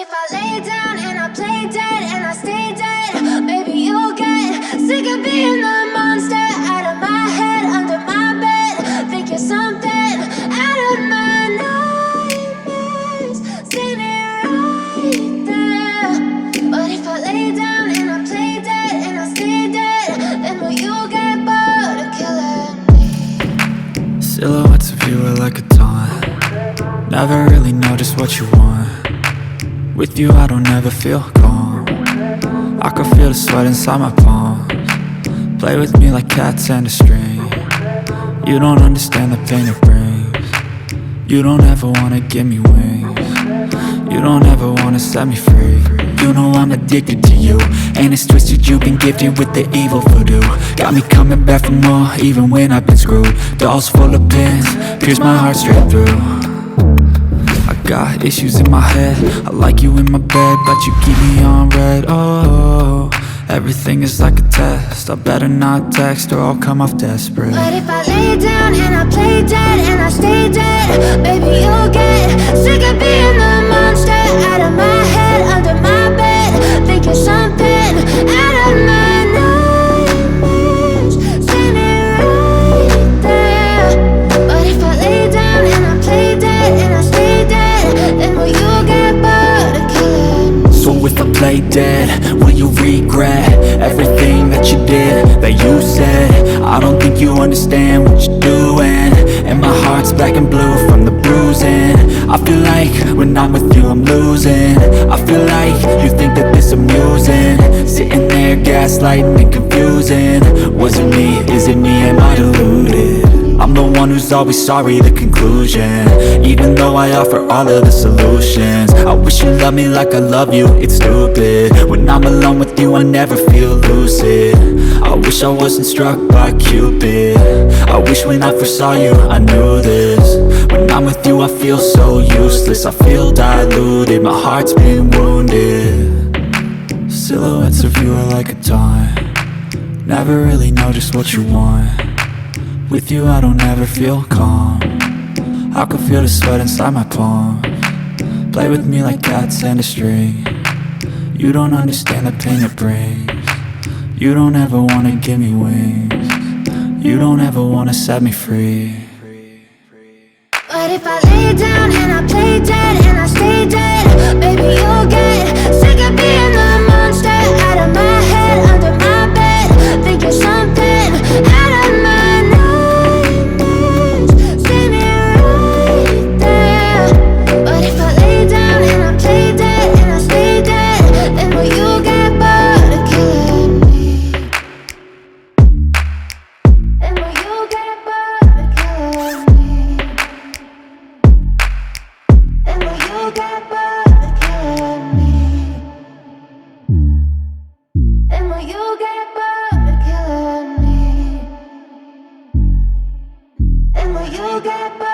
if I lay down and I play dead and I stay dead? Maybe you'll get sick of being the monster out of my head, under my bed. Think you're something out of my nightmares, standing right there. But if I lay down and I play dead and I stay dead, then will you get bored of killing me? Silhouettes of you are like a taunt. Never really know just what you want. With you I don't ever feel calm. I can feel the sweat inside my palms. Play with me like cats and a string. You don't understand the pain it brings. You don't ever wanna give me wings. You don't ever wanna set me free. You know I'm addicted to you, and it's twisted, you've been gifted with the evil voodoo. Got me coming back for more, even when I've been screwed. Dolls full of pins, pierce my heart straight through. I got issues in my head, I like you in my bed, but you keep me on red. Oh, everything is like a test, I better not text or I'll come off desperate. But if I lay down and I play dead and I stay dead, baby you'll get sick of being the monster out of my head, under my bed. Think you're something out of my nightmares, standing right there. But if I lay down and I play dead and I stay dead, then will you get bored of killing me? So if I play dead, will you regret everything that you did, that you said? I don't think you understand what you're doing, and my heart's black and blue from the bruising. I feel like when I'm with you I'm losing. I feel like you think that this amusing, sitting there gaslighting and confusing. Was it me? Is it me? Am I deluded? I'm the one who's always sorry, the conclusion, even though I offer all of the solutions. I wish you loved me like I love you, it's stupid. When I'm alone with you I never feel lucid. I wish I wasn't struck by Cupid. I wish when I first saw you I knew this. When I'm with you I feel so useless, I feel diluted, my heart's been wounded. Silhouettes of you are like a taunt. Never really know just what you want. With you I don't ever feel calm. I can feel the sweat inside my palms. Play with me like cats and a string. You don't understand the pain it brings. You don't ever wanna give me wings. You don't ever wanna set me free. But if I lay down and I play dead and I stay dead, baby you'll get sick of being the monster out of my head, under my bed. Think you're something out of my nightmares, standing right there. But if I lay down and I play dead and I stay dead, then will you get bored of killing me? Then will you get bored of killing me? And will you get bored of killing me? And will you get bored of killing me? And will you get bored?